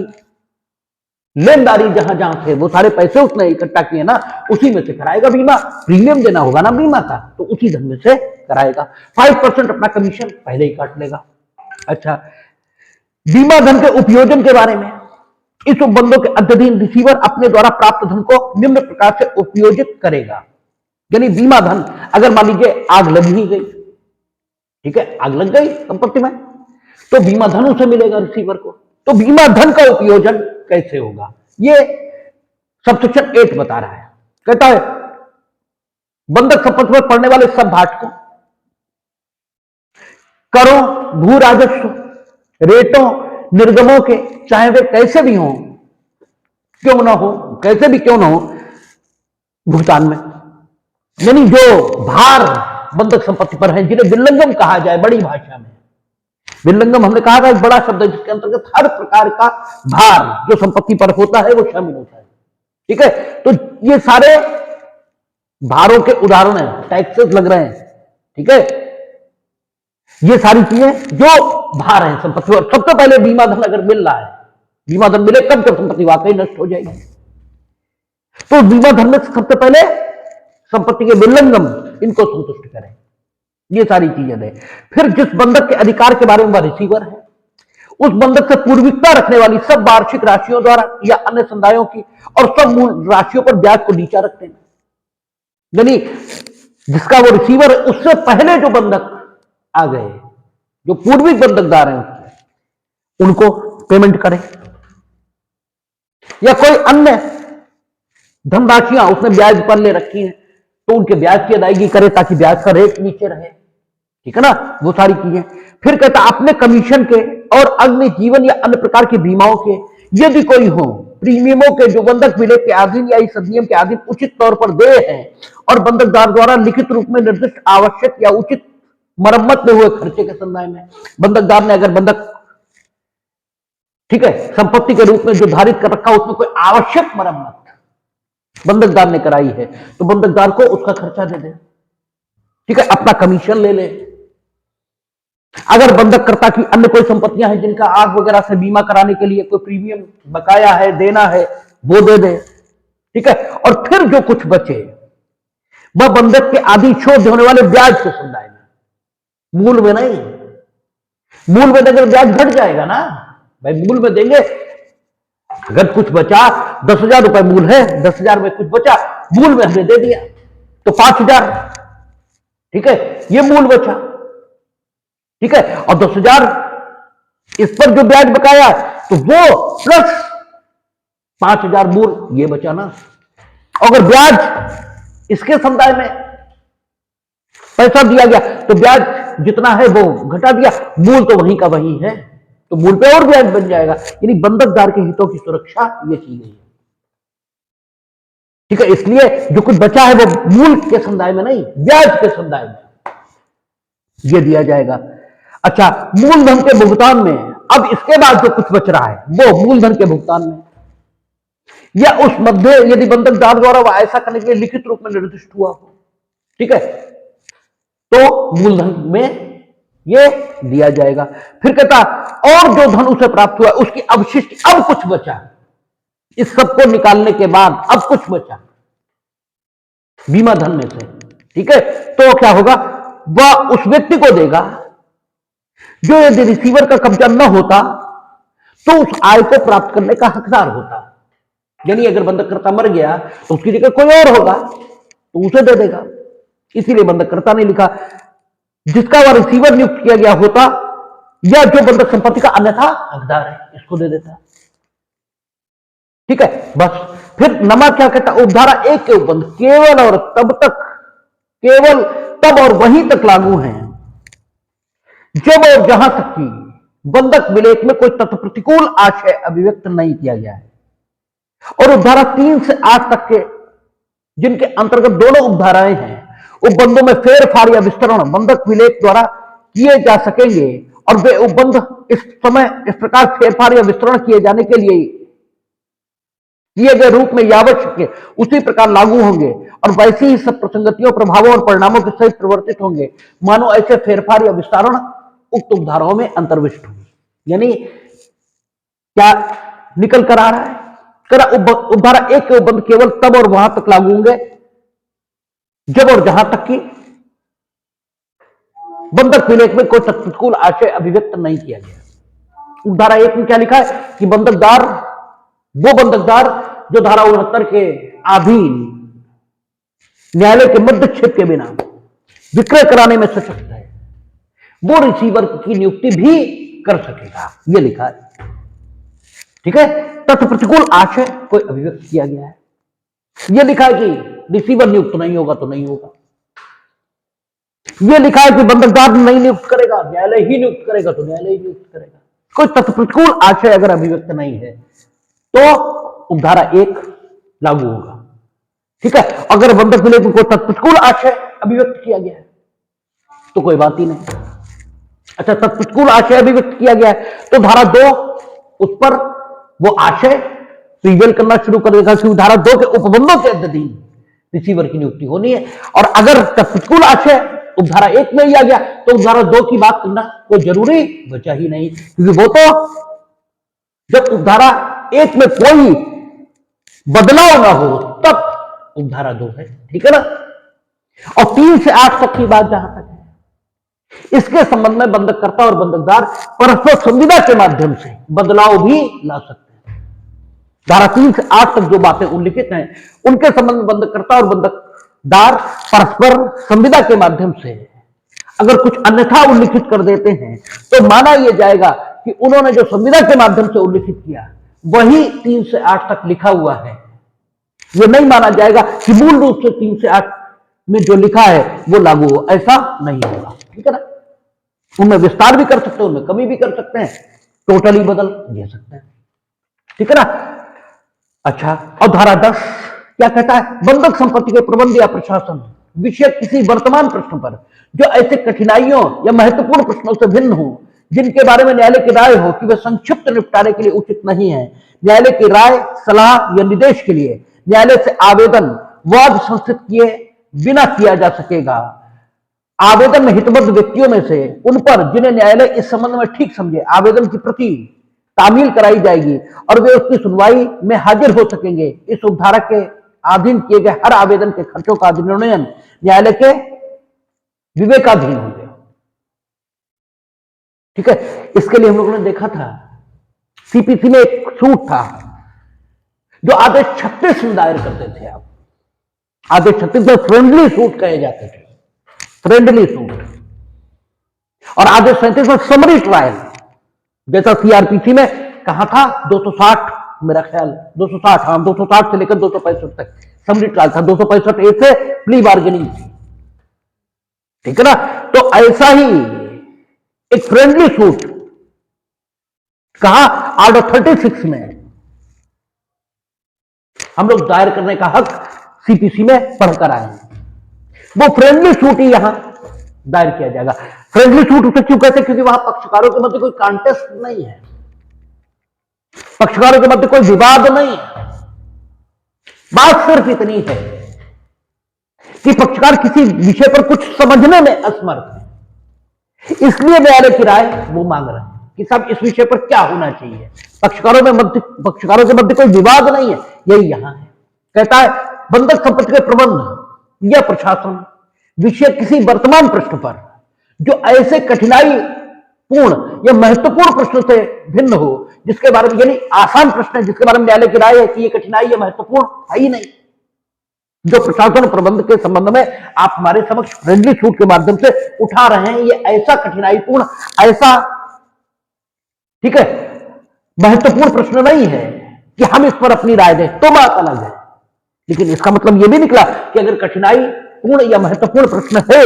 लेनदारी जहां जहां थे वो सारे पैसे उसने इकट्ठा किए ना, उसी में से कराएगा बीमा। प्रीमियम देना होगा ना बीमा का, तो उसी धन में से कराएगा। 5% अपना कमीशन पहले ही काट लेगा। अच्छा, बीमा धन के उपयोजन के बारे में, इस उपबंधों के अध्ययन रिसीवर अपने द्वारा प्राप्त धन को निम्न प्रकार से उपयोजित करेगा। यानी बीमा धन, अगर मान लीजिए आग लग ही गई, ठीक है, आग लग गई संपत्ति में, तो बीमा धन उसे मिलेगा रिसीवर को। तो बीमा धन का उपयोजन कैसे होगा ये सबसेक्शन 8 बता रहा है। कहता है बंधक संपत्ति में पड़ने वाले सब भाटकों, करों, भू राजस्व, रेटों, निर्गमों के, चाहे वे कैसे भी हों, क्यों ना हो, कैसे भी क्यों ना हो, भुगतान में, यानी जो भार बंधक संपत्ति पर है, जिन्हें विल्लंगम कहा जाए बड़ी भाषा में। विल्लंगम हमने कहा था एक बड़ा शब्द है जिसके अंतर्गत हर प्रकार का भार जो संपत्ति पर होता है वो शामिल होता है, ठीक है। तो ये सारे भारों के उदाहरण हैं, टैक्सेस लग रहे हैं, ठीक है, ये सारी चीजें जो भार है संपत्ति पर। सबसे पहले बीमा धन अगर मिल रहा है, बीमा धन मिले कब? जब संपत्ति वाकई नष्ट हो जाएगी। तो बीमा धन में सबसे पहले संपत्ति के विल्लंगम इनको संतुष्ट करें, ये सारी चीजें दें। फिर जिस बंधक के अधिकार के बारे में वह रिसीवर है, उस बंधक से पूर्विकता रखने वाली सब वार्षिक राशियों द्वारा या अन्य संदायों की और सब मूल राशियों पर ब्याज को नीचा रखते हैं। यानी जिसका वो रिसीवर है उससे पहले जो बंधक आ गए, जो पूर्विक बंधकदार हैं, उनको पेमेंट करें। या कोई अन्य धनराशियां उसने ब्याज पर ले रखी हैं तो उनके ब्याज की अदायगी करे ताकि ब्याज का रेट नीचे रहे, ठीक है ना, वो सारी चीजें। फिर कहता अपने कमीशन के और अग्नि, जीवन या अन्य प्रकार के बीमाओं के यदि कोई हो, प्रीमियमों के जो बंधक विलेख के अधीन या इस अधिनियम के अधीन उचित तौर पर देय हैं और बंधकदार द्वारा लिखित रूप में निर्दिष्ट आवश्यक या उचित मरम्मत में हुए खर्चे के संदाय में, बंधकदार ने अगर बंधक, ठीक है, संपत्ति के रूप में जो धारित कर रखा उसमें कोई आवश्यक मरम्मत बंधकदार ने कराई है तो बंधकदार को उसका खर्चा दे दे, ठीक है, अपना कमीशन ले ले। अगर बंधककर्ता की अन्य कोई संपत्तियां हैं जिनका आग वगैरह से बीमा कराने के लिए कोई प्रीमियम बकाया है, देना है, वो दे दे, ठीक है। और फिर जो कुछ बचे वह बंधक के आदि शोध होने वाले ब्याज के संदाय में, मूल में नहीं। मूल में देंगे ब्याज घट जाएगा ना भाई, मूल में देंगे, अगर कुछ बचा 10,000 रुपए मूल है, 10,000 में कुछ बचा, मूल में हमने दे दिया तो 5,000, ठीक है, ये मूल बचा, ठीक है। और 10,000 इस पर जो ब्याज बकाया तो वो प्लस 5,000 मूल ये बचा ना। अगर ब्याज इसके समुदाय में पैसा दिया गया तो ब्याज जितना है वो घटा दिया, मूल तो वहीं का वहीं है, तो मूल पे और ब्याज बन जाएगा। यानी बंधकदार के हितों की सुरक्षा ये की गई है। ठीक है, इसलिए जो कुछ बचा है वो मूल के समुदाय में नहीं, ब्याज के समुदाय में ये दिया जाएगा। अच्छा, मूलधन के भुगतान में, अब इसके बाद जो कुछ बच रहा है वो मूलधन के भुगतान में या उस मध्य यदि बंधकदार द्वारा वह ऐसा करने के लिए लिखित रूप में निर्दिष्ट हुआ हो, ठीक है, तो मूलधन में ये दिया जाएगा। फिर कहता और जो धन उसे प्राप्त हुआ उसकी अवशिष्ट अब कुछ बचा, इस सबको निकालने के बाद अब कुछ बचा बीमा धन में से, ठीक है, तो क्या होगा, वह उस व्यक्ति को देगा जो यदि रिसीवर का कब्जा न होता तो उस आय को प्राप्त करने का हकदार होता। यानी अगर बंधककर्ता मर गया तो उसकी जगह कोई और होगा तो उसे दे देगा, इसीलिए बंधककर्ता ने लिखा जिसका वह रिसीवर नियुक्त किया गया होता या जो बंधक संपत्ति का अन्यथा हकदार है, इसको दे देता। ठीक है, बस। फिर नमा क्या कहता, उपधारा 1 के उपबंध केवल और तब तक, केवल तब और वहीं तक लागू हैं जब और जहां तक की बंधक विलेख में कोई तत्व प्रतिकूल आशय अभिव्यक्त नहीं किया गया है। और उपधारा 3 से 8 तक के जिनके अंतर्गत दोनों उपधाराएं हैं, उपबंधों में फेरफार या विस्तरण बंधक विलेख द्वारा किए जा सकेंगे और वे उपबंध इस समय इस प्रकार फेरफार या विस्तरण किए जाने के लिए किए गए रूप में आवश्यक उसी प्रकार लागू होंगे और वैसे ही सब प्रसंगतियों, प्रभावों और परिणामों के सहित प्रवर्तित होंगे मानो ऐसे फेरफार या विस्तारण उक्त उपधाराओं में अंतर्विष्ट होंगे। यानी क्या निकल कर आ रहा है, करा उपधारा 1 के उपबंध केवल तब और वहां तक लागू होंगे जब और जहां तक की बंधक विलेख में कोई प्रतिकूल आशय अभिव्यक्त नहीं किया गया। उपधारा 1 में क्या लिखा है कि बंधकदार वो बंधकदार जो धारा 69 के अधीन न्यायालय के मध्यक्षेप के बिना विक्रय कराने में सशक्त है, वो रिसीवर की नियुक्ति भी कर सकेगा, ये लिखा है। ठीक है, तथा प्रतिकूल आशय कोई अभिव्यक्त किया गया है, यह लिखा है कि रिसीवर नियुक्त नहीं होगा तो नहीं होगा, यह लिखा है कि बंधकदार नहीं नियुक्त करेगा, न्यायालय ही नियुक्त करेगा तो न्यायालय ही नियुक्त करेगा। कोई तत्व प्रतिकूल आशय अगर अभिव्यक्त नहीं है तो उपधारा 1 लागू होगा। ठीक है, अगर बंधक विलेख में कोई तत्प्रतिकूल आशय अभिव्यक्त किया गया है तो कोई बात ही नहीं। अच्छा, तत्प्रतिकूल आशय अभिव्यक्त किया गया है तो धारा 2 उस पर वो आशय प्रिवेल करना शुरू कर देगा कि धारा 2 के उपबंधों के अधीन रिसीवर की नियुक्ति होनी है। और अगर तत्प्रतिकूल आशय उपधारा 1 में ही आ गया तो उपधारा 2 की बात करना कोई जरूरी बचा ही नहीं, क्योंकि वो तो जब उपधारा 1 में कोई बदलाव ना हो तब उपधारा 2 है। ठीक है ना। और 3 से 8 तक की बात जहां तक है, इसके संबंध में बंधककर्ता और बंधकदार परस्पर संविदा के माध्यम से बदलाव भी ला सकते हैं। धारा 3 से 8 तक जो बातें उल्लिखित हैं उनके संबंध में बंधककर्ता और बंधकदार परस्पर संविदा के माध्यम से अगर कुछ अन्यथा उल्लिखित कर देते हैं तो माना यह जाएगा कि उन्होंने जो संविदा के माध्यम से उल्लिखित किया वही 3 से 8 तक लिखा हुआ है। यह नहीं माना जाएगा कि मूल रूप से 3 से 8 में जो लिखा है वो लागू हो, ऐसा नहीं होगा। ठीक है ना। उनमें विस्तार भी कर सकते हैं, उनमें कमी भी कर सकते हैं, टोटली बदल दे सकते हैं। ठीक है ना। अच्छा, और धारा 10 क्या कहता है, बंधक संपत्ति के प्रबंध या प्रशासन विषय किसी वर्तमान प्रश्न पर जो ऐसे कठिनाइयों या महत्वपूर्ण प्रश्नों से भिन्न हो जिनके बारे में न्यायालय की राय हो कि वे संक्षिप्त निपटारे के लिए उचित नहीं है, न्यायालय की राय, सलाह या निर्देश के लिए न्यायालय से आवेदन वाद संस्थित किए बिना किया जा सकेगा। आवेदन में हितबद्ध व्यक्तियों में से उन पर जिन्हें न्यायालय इस संबंध में ठीक समझे आवेदन की प्रति तामील कराई जाएगी और वे उसकी सुनवाई में हाजिर हो सकेंगे। इस उपधारा के अधीन किए गए हर आवेदन के खर्चों का निर्णय न्यायालय के विवेकाधीन होंगे। ठीक है, इसके लिए हम लोगों ने देखा था सीपीसी में एक सूट था जो आदेश 36 में दायर करते थे। आप आदेश 36 में फ्रेंडली सूट कहे जाते थे, फ्रेंडली सूट। और आदेश 37 में समरी ट्रायल, जैसा सीआरपीसी में कहा था 260, मेरा ख्याल 260, हाँ 260 से लेकर 265 तक समरी ट्रायल था। 265 ए से प्ली बार्गेनिंग थी। ठीक है ना। तो ऐसा ही एक फ्रेंडली सूट कहा ऑर्डर 36 में हम लोग दायर करने का हक सीपीसी में पढ़कर आए हैं, वो फ्रेंडली सूट ही यहां दायर किया जाएगा। फ्रेंडली सूट उसे क्यों कहते हैं? क्योंकि वहां पक्षकारों के मध्य कोई कॉन्टेस्ट नहीं है, पक्षकारों के मध्य कोई विवाद नहीं है। बात सिर्फ इतनी है कि पक्षकार किसी विषय पर कुछ समझने में असमर्थ है, इसलिए न्यायालय की राय वो मांग रहे हैं कि साहब इस विषय पर क्या होना चाहिए। पक्षकारों के मध्य कोई विवाद नहीं है, यही यहां है। कहता है बंधक संपत्ति के प्रबंध या प्रशासन विषय किसी वर्तमान प्रश्न पर जो ऐसे कठिनाई पूर्ण या महत्वपूर्ण प्रश्न से भिन्न हो, जिसके बारे में, यानी आसान प्रश्न है जिसके बारे में न्यायालय की राय है कि ये कठिनाई या महत्वपूर्ण है ही नहीं, जो प्रशासन प्रबंध के संबंध में आप हमारे समक्ष फ्रेंडली सूट के माध्यम से उठा रहे हैं, ये ऐसा कठिनाईपूर्ण, ऐसा ठीक है महत्वपूर्ण प्रश्न नहीं है कि हम इस पर अपनी राय दें, तो बात अलग है। लेकिन इसका मतलब यह भी निकला कि अगर कठिनाई पूर्ण या महत्वपूर्ण प्रश्न है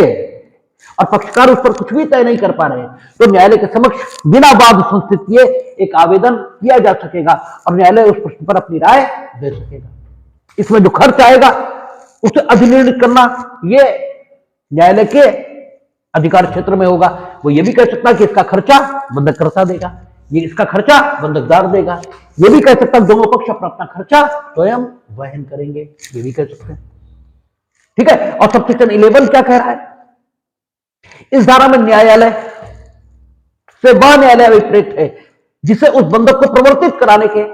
और पक्षकार उस पर कुछ भी तय नहीं कर पा रहे, तो न्यायालय के समक्ष बिना वाद संस्थित किए एक आवेदन किया जा सकेगा और न्यायालय उस प्रश्न पर अपनी राय दे सकेगा। इसमें जो खर्च आएगा उसे अधिनिर्णित करना ये न्यायालय के अधिकार क्षेत्र में होगा। वो ये भी कह सकता है कि इसका खर्चा बंधककर्ता देगा, ये इसका खर्चा बंधकदार देगा, ये भी कह सकता है दोनों पक्ष अपना अपना खर्चा स्वयं वहन करेंगे, ये भी कह सकते हैं। ठीक है। और सब सेक्शन 11 क्या कह रहा है? इस धारा में न्यायालय से वह न्यायालय अभिप्रेत है जिसे उस बंधक को प्रवर्तित कराने के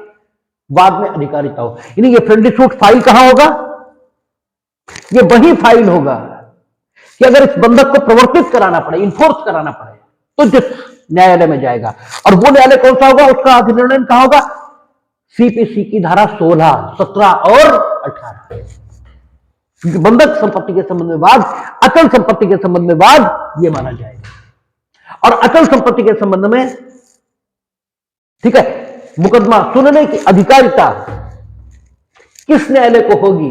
बाद में अधिकारिता हो। यानी ये फ्रेंडली सूट फाइल कहां होगा? ये वही फाइल होगा कि अगर इस बंधक को प्रवर्तित कराना पड़े, इन्फोर्स कराना पड़े, तो जिस न्यायालय में जाएगा। और वो न्यायालय कौन सा होगा? उसका अधिनिर्णय कहां होगा? सीपीसी की धारा 16, 17 और 18। क्योंकि बंधक संपत्ति के संबंध में वाद अचल संपत्ति के संबंध में वाद ये माना जाएगा। और अचल संपत्ति के संबंध में ठीक है मुकदमा सुनने की अधिकारिता किस न्यायालय को होगी,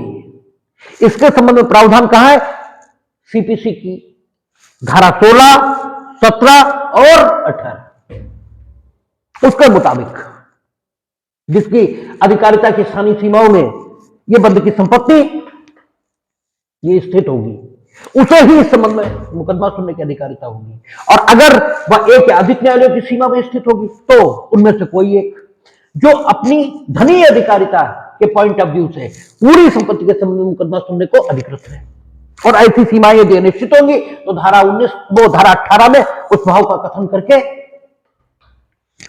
इसके संबंध में प्रावधान कहां है? सीपीसी की धारा 16, 17 और 18 उसके मुताबिक जिसकी अधिकारिता की स्थानीय सीमाओं में यह बंधक की संपत्ति ये स्थित होगी, उसे ही इस संबंध में मुकदमा सुनने की अधिकारिता होगी। और अगर वह एक या अधिक न्यायालयों की सीमा में स्थित होगी तो उनमें से कोई एक जो अपनी धनीय अधिकारिता के पॉइंट ऑफ व्यू से पूरी संपत्ति के संबंध में मुकदमा सुनने को अधिकृत है। और ऐसी सीमाएं यदि निश्चित होंगी तो धारा 19 वो धारा 18 में उस भाव का कथन करके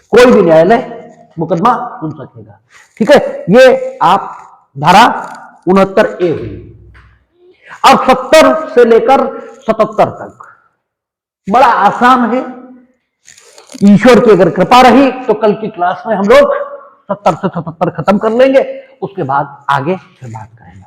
कोई भी न्यायालय मुकदमा सुन सकेगा। ठीक है। ये आप धारा 69A हुई। अब 70 से लेकर 77 तक बड़ा आसान है। ईश्वर की अगर कृपा रही तो कल की क्लास में हम लोग 70 से 77 खत्म कर लेंगे, उसके बाद आगे फिर बात करेंगे।